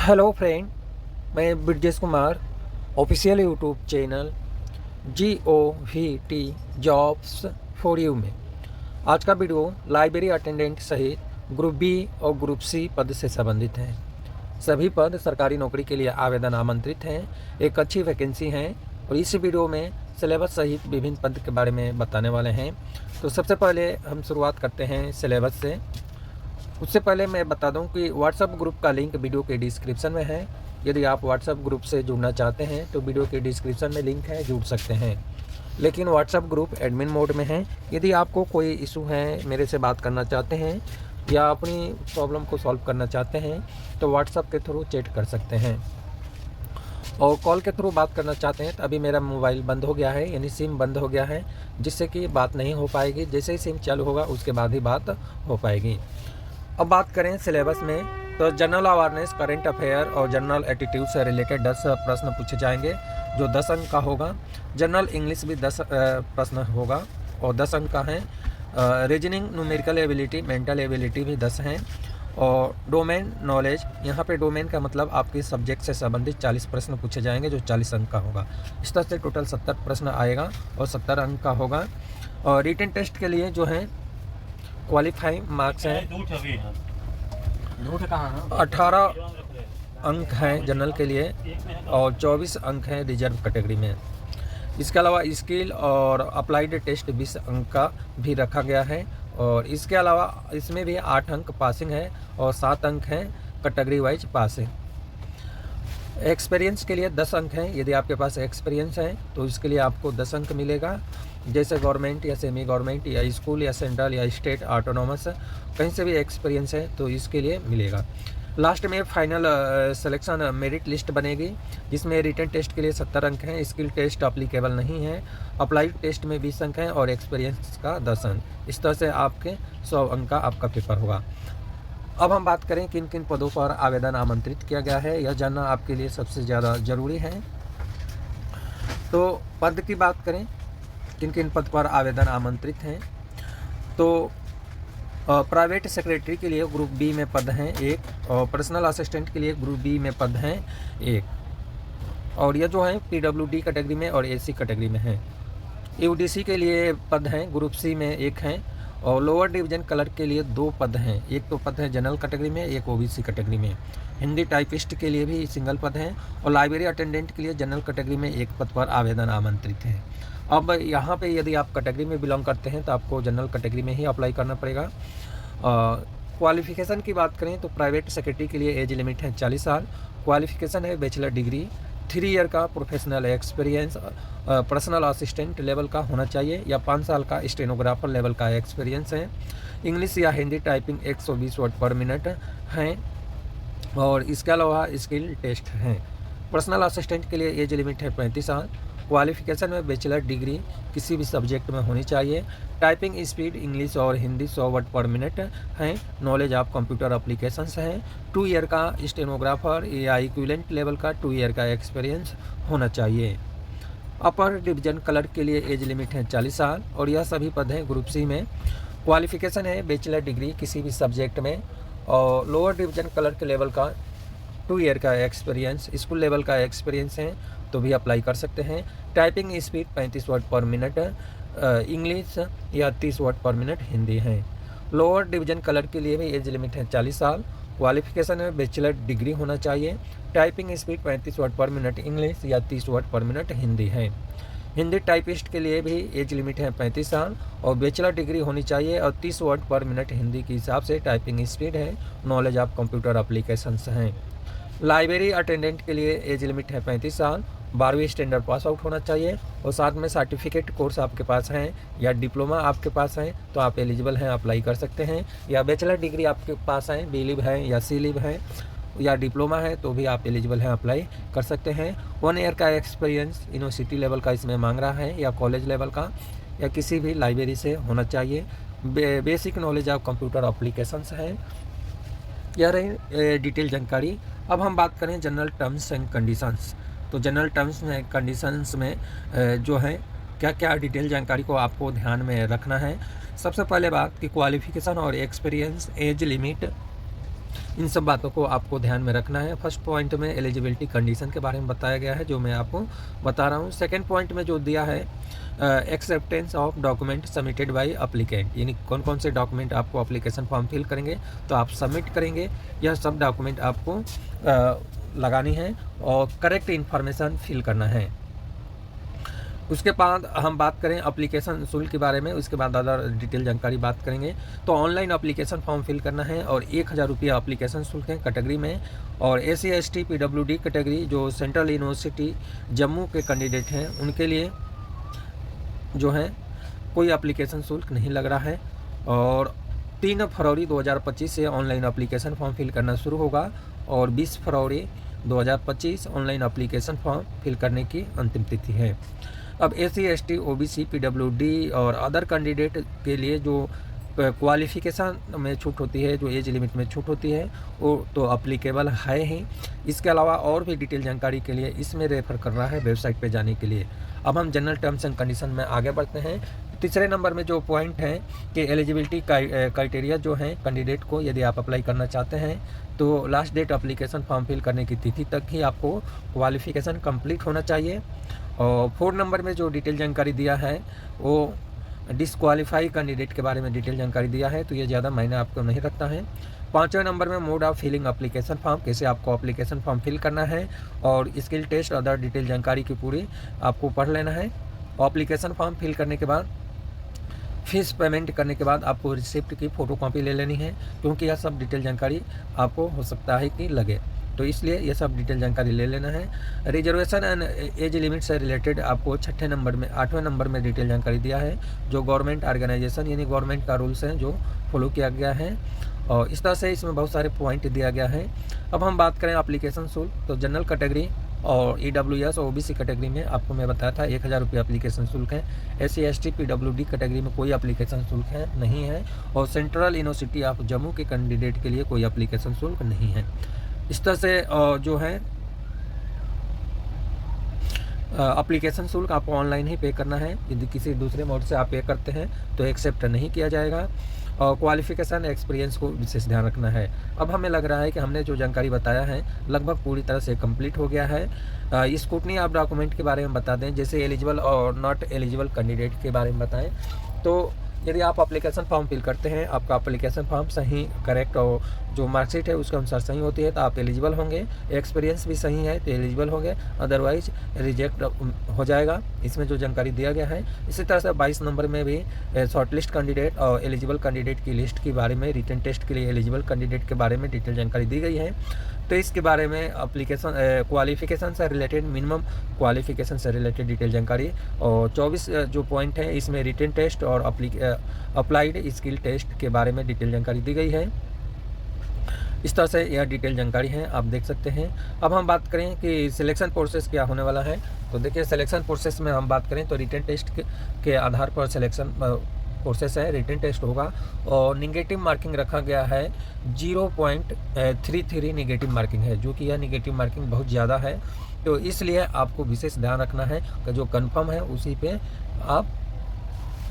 Hello friend, मैं Brajesh Kumar official YouTube channel GOVT jobs for you में आज का वीडियो लाइब्रेरी अटेंडेंट सहित ग्रुप बी और ग्रुप सी पद से संबंधित है। सभी पद सरकारी नौकरी के लिए आवेदन आमंत्रित हैं। एक अच्छी वैकेंसी है और इस वीडियो में सिलेबस सहित विभिन्न पद के बारे में बताने वाले हैं। तो सबसे पहले हम शुरुआत करते हैं सिलेबस से। उससे पहले मैं बता दूं कि व्हाट्सएप ग्रुप का लिंक वीडियो के डिस्क्रिप्शन में है। यदि आप व्हाट्सएप ग्रुप से जुड़ना चाहते हैं तो वीडियो के डिस्क्रिप्शन में लिंक है, जुड़ सकते हैं। लेकिन व्हाट्सएप ग्रुप एडमिन मोड में है। यदि आपको कोई इशू है, मेरे से बात करना चाहते हैं या अपनी प्रॉब्लम को सॉल्व करना चाहते हैं तो व्हाट्सएप के थ्रू चैट कर सकते हैं। और कॉल के थ्रू बात करना चाहते हैं तो अभी मेरा मोबाइल बंद हो गया है, यानी सिम बंद हो गया है, जिससे कि बात नहीं हो पाएगी। जैसे ही सिम चालू होगा उसके बाद ही बात हो पाएगी। अब बात करें सिलेबस में तो जनरल अवेयरनेस, करंट अफेयर और जनरल एटीट्यूड से रिलेटेड 10 प्रश्न पूछे जाएंगे जो 10 अंक का होगा। जनरल इंग्लिश भी 10 प्रश्न होगा और 10 अंक का है। Reasoning, numerical ability, mental ability भी 10 हैं। और डोमेन नॉलेज, यहाँ पे डोमेन का मतलब आपके सब्जेक्ट से संबंधित 40 प्रश्न पूछे जाएंगे जो 40 अंक का होगा। इस तरह से टोटल 70 प्रश्न आएगा और 70 अंक का होगा। और रिटन टेस्ट के लिए जो है क्वालिफाइंग मार्क्स हैं 18 अंक हैं जनरल के लिए और 24 अंक हैं रिजर्व कैटेगरी में। इसके अलावा स्किल और अप्लाइड टेस्ट 20 अंक का भी रखा गया है। और इसके अलावा इसमें भी 8 अंक पासिंग है और 7 अंक हैं कैटेगरी वाइज पासिंग। एक्सपीरियंस के लिए 10 अंक हैं। यदि आपके पास एक्सपीरियंस है तो इसके लिए आपको 10 अंक मिलेगा। जैसे गवर्नमेंट या सेमी गवर्नमेंट या स्कूल या सेंट्रल या स्टेट ऑटोनॉमस कहीं से भी एक्सपीरियंस है तो इसके लिए मिलेगा। लास्ट में फाइनल सिलेक्शन मेरिट लिस्ट बनेगी जिसमें रिटन टेस्ट के लिए 70 अंक हैं, स्किल टेस्ट अप्लीकेबल नहीं है, अप्लाइड टेस्ट में 20 अंक हैं और एक्सपीरियंस का 10 अंक। इस तरह से आपके 100 अंक का आपका पेपर होगा। अब हम बात करें किन किन पदों पर आवेदन आमंत्रित किया गया है, यह जानना आपके लिए सबसे ज़्यादा ज़रूरी है। तो पद की बात करें, किन किन पद पर आवेदन आमंत्रित हैं तो प्राइवेट सेक्रेटरी के लिए ग्रुप बी में पद हैं 1 और पर्सनल असिस्टेंट के लिए ग्रुप बी में पद हैं 1। और यह जो है PWD कैटेगरी में और AC कैटेगरी में है। UDC के लिए पद हैं ग्रुप सी में 1 हैं और लोअर डिवीजन क्लर्क के लिए 2 पद हैं। एक तो पद है जनरल कैटेगरी में, एक OBC कैटेगरी में। हिंदी टाइपिस्ट के लिए भी सिंगल पद हैं और लाइब्रेरी अटेंडेंट के लिए जनरल कैटेगरी में 1 पद पर आवेदन आमंत्रित है। अब यहाँ पे यदि आप कैटेगरी में बिलोंग करते हैं तो आपको जनरल कैटेगरी में ही अप्लाई करना पड़ेगा। क्वालिफ़िकेशन की बात करें तो प्राइवेट सेक्रेटरी के लिए एज लिमिट है 40 साल। क्वालिफ़िकेशन है बैचलर डिग्री, 3 ईयर का professional experience personal assistant level का होना चाहिए या 5 साल का स्टेनोग्राफर लेवल का एक्सपीरियंस है। इंग्लिश या हिंदी टाइपिंग 120 वर्ड पर मिनट हैं और इसके अलावा स्किल टेस्ट हैं। पर्सनल असिस्टेंट के लिए एज लिमिट है 35 साल। क्वालिफ़िकेशन में बैचलर डिग्री किसी भी सब्जेक्ट में होनी चाहिए। टाइपिंग स्पीड इंग्लिश और हिंदी 100 वर्ड पर मिनट हैं। नॉलेज ऑफ कंप्यूटर एप्लीकेशंस हैं। 2 ईयर का स्टेनोग्राफर या इक्विवेलेंट लेवल का 2 ईयर का एक्सपीरियंस होना चाहिए। अपर डिवीजन क्लर्क के लिए एज लिमिट है 40 साल और यह सभी पद हैं ग्रुप सी में। क्वालिफ़िकेशन है बैचलर डिग्री किसी भी सब्जेक्ट में और लोअर डिवीजन क्लर्क लेवल का 2 ईयर का एक्सपीरियंस, स्कूल लेवल का एक्सपीरियंस है तो भी अप्लाई कर सकते हैं। टाइपिंग स्पीड 35 वर्ड पर मिनट इंग्लिश या 30 वर्ड पर मिनट हिंदी है। लोअर डिवीजन क्लर्क के लिए भी एज लिमिट है 40 साल। क्वालिफ़िकेशन में बैचलर डिग्री होना चाहिए। टाइपिंग स्पीड 35 वर्ड पर मिनट इंग्लिश या 30 वर्ड पर मिनट हिंदी है। हिंदी टाइपिस्ट के लिए भी एज लिमिट है 35 साल और बैचलर डिग्री होनी चाहिए और 30 वर्ड पर मिनट हिंदी के हिसाब से टाइपिंग स्पीड है। नॉलेज ऑफ कंप्यूटर एप्लीकेशंस हैं। लाइब्रेरी अटेंडेंट के लिए एज लिमिट है 35 साल। 12वीं स्टैंडर्ड पास आउट होना चाहिए और साथ में सर्टिफिकेट कोर्स आपके पास हैं या डिप्लोमा आपके पास है तो आप एलिजिबल हैं, अप्लाई कर सकते हैं। या बैचलर डिग्री आपके पास है, बी लिव है या सी लिव है या डिप्लोमा है तो भी आप एलिजिबल हैं, अप्लाई कर सकते हैं। 1 ईयर का एक्सपीरियंस यूनिवर्सिटी लेवल का इसमें मांग रहा है या कॉलेज लेवल का या किसी भी लाइब्रेरी से होना चाहिए। Basic knowledge of computer applications है। यह रही डिटेल जानकारी। अब हम बात करें जनरल टर्म्स एंड कंडीशंस। तो जनरल टर्म्स एंड कंडीशंस में जो है क्या क्या डिटेल जानकारी को आपको ध्यान में रखना है। सबसे पहले बात कि क्वालिफ़िकेशन और एक्सपीरियंस, एज लिमिट, इन सब बातों को आपको ध्यान में रखना है। फर्स्ट पॉइंट में एलिजिबिलिटी कंडीशन के बारे में बताया गया है, जो मैं आपको बता रहा हूँ। सेकंड पॉइंट में जो दिया है acceptance of document submitted by applicant, यानी कौन कौन से डॉक्यूमेंट आपको अप्लीकेशन फॉर्म फिल करेंगे तो आप सबमिट करेंगे, यह सब डॉक्यूमेंट आपको लगानी है और करेक्ट इन्फॉर्मेशन फिल करना है। उसके बाद हम बात करें एप्लीकेशन शुल्क के बारे में, उसके बाद अदर डिटेल जानकारी बात करेंगे। तो ऑनलाइन एप्लीकेशन फॉर्म फिल करना है और 1000 रुपया एप्लीकेशन शुल्क है कैटेगरी में। और SC ST PWD कैटेगरी जो सेंट्रल यूनिवर्सिटी जम्मू के कैंडिडेट हैं उनके लिए जो है कोई एप्लीकेशन शुल्क नहीं लग रहा है। और 3 फरवरी 2025 से ऑनलाइन एप्लीकेशन फॉर्म फिल करना शुरू होगा और 20 फरवरी 2025 ऑनलाइन एप्लीकेशन फॉर्म फिल करने की अंतिम तिथि है। अब SC ST OBC PWD और अदर कैंडिडेट के लिए जो क्वालिफ़िकेशन में छूट होती है, जो एज लिमिट में छूट होती है, वो तो अप्लीकेबल है ही। इसके अलावा और भी डिटेल जानकारी के लिए इसमें रेफ़र कर रहा है वेबसाइट पे जाने के लिए। अब हम जनरल टर्म्स एंड कंडीशन में आगे बढ़ते हैं। तीसरे नंबर में जो पॉइंट है कि एलिजिबिलिटी क्राइटेरिया जो है कैंडिडेट को, यदि आप अप्लाई करना चाहते हैं तो last date application form fill करने की तिथि तक ही आपको क्वालिफ़िकेशन कंप्लीट होना चाहिए। और 4 नंबर में जो डिटेल जानकारी दिया है वो डिसक्वालीफाई कैंडिडेट के बारे में डिटेल जानकारी दिया है, तो ये ज़्यादा मायने आपको नहीं रखता है। 5वें नंबर में mode of filling application form, कैसे आपको एप्लीकेशन फॉर्म फिल करना है और स्किल टेस्ट अदर डिटेल जानकारी की पूरी आपको पढ़ लेना है। एप्लीकेशन फॉर्म फिल करने के बाद फीस पेमेंट करने के बाद आपको रिसिप्ट की फ़ोटोकॉपी ले लेनी है, क्योंकि यह सब डिटेल जानकारी आपको हो सकता है कि लगे, तो इसलिए ये सब डिटेल जानकारी ले लेना है। रिजर्वेशन एंड एज लिमिट से रिलेटेड आपको 8वें नंबर में डिटेल जानकारी दिया है, जो गवर्नमेंट ऑर्गेनाइजेशन यानी गवर्नमेंट का रूल्स हैं जो फॉलो किया गया है। और इस तरह से इसमें बहुत सारे पॉइंट दिया गया है। अब हम बात करें एप्लीकेशन शुल्क, तो जनरल कैटेगरी और EWS और OBC कैटेगरी में आपको मैं बताया था 1000 रुपये एप्लीकेशन शुल्क है। SC ST PWD कैटेगरी में कोई एप्लीकेशन शुल्क नहीं है। और सेंट्रल यूनिवर्सिटी ऑफ जम्मू के कैंडिडेट के लिए कोई एप्लीकेशन शुल्क नहीं है। इस तरह से जो है एप्लीकेशन शुल्क आपको ऑनलाइन ही पे करना है। यदि किसी दूसरे मोड से आप पे करते हैं तो एक्सेप्ट नहीं किया जाएगा। और क्वालिफ़िकेशन एक्सपीरियंस को विशेष ध्यान रखना है। अब हमें लग रहा है कि हमने जो जानकारी बताया है लगभग पूरी तरह से कंप्लीट हो गया है। स्क्रूटनी ऑफ डॉक्यूमेंट के बारे में बता दें, जैसे एलिजिबल और नॉट एलिजिबल कैंडिडेट के बारे में बताएं। तो यदि आप एप्लीकेशन फॉर्म फिल करते हैं, आपका एप्लीकेशन फॉर्म सही करेक्ट और जो मार्कशीट है उसके अनुसार सही होती है तो आप एलिजिबल होंगे। एक्सपीरियंस भी सही है तो एलिजिबल होंगे, अदरवाइज रिजेक्ट हो जाएगा। इसमें जो जानकारी दिया गया है। इसी तरह से 22 नंबर में भी शॉर्टलिस्ट कैंडिडेट और एलिजिबल कैंडिडेट की लिस्ट के बारे में, रिटन टेस्ट के लिए एलिजिबल कैंडिडेट के बारे में डिटेल जानकारी दी गई है। तो इसके बारे में एप्लीकेशन क्वालिफ़िकेशन से रिलेटेड, मिनिमम क्वालिफ़िकेशन से रिलेटेड डिटेल जानकारी और 24 जो पॉइंट है इसमें रिटन टेस्ट और अप्लाइड स्किल टेस्ट के बारे में डिटेल जानकारी दी गई है। इस तरह से यह डिटेल जानकारी है, आप देख सकते हैं। अब हम बात करें कि सिलेक्शन प्रोसेस क्या होने वाला है, तो देखिए सिलेक्शन प्रोसेस में हम बात करें तो रिटन टेस्ट के आधार पर सिलेक्शन प्रोसेस है। रिटन टेस्ट होगा और निगेटिव मार्किंग रखा गया है 0.33 निगेटिव मार्किंग है, जो कि यह निगेटिव मार्किंग बहुत ज़्यादा है। तो इसलिए आपको विशेष ध्यान रखना है कि जो कंफर्म है उसी पे आप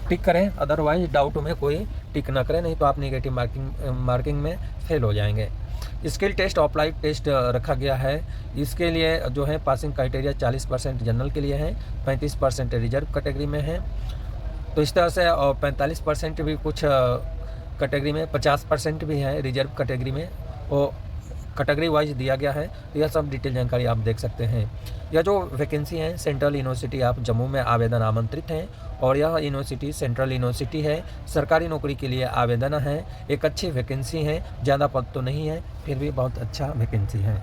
टिक करें, अदरवाइज डाउट में कोई टिक ना करें, नहीं तो आप निगेटिव मार्किंग में फेल हो जाएंगे। स्किल टेस्ट अप्लाइड टेस्ट रखा गया है। इसके लिए जो है पासिंग क्राइटेरिया 40% जनरल के लिए है, 35% रिजर्व कैटेगरी में है। तो इस तरह से और 45% भी कुछ कैटेगरी में, 50% भी है रिजर्व कैटेगरी में, वो कैटेगरी वाइज दिया गया है। तो यह सब डिटेल जानकारी आप देख सकते हैं। यह जो वैकेंसी है सेंट्रल यूनिवर्सिटी ऑफ जम्मू में आवेदन आमंत्रित हैं और यह यूनिवर्सिटी सेंट्रल यूनिवर्सिटी है, सरकारी नौकरी के लिए आवेदन है। एक अच्छी वैकेंसी है, ज़्यादा पद तो नहीं है, फिर भी बहुत अच्छा वैकेंसी है।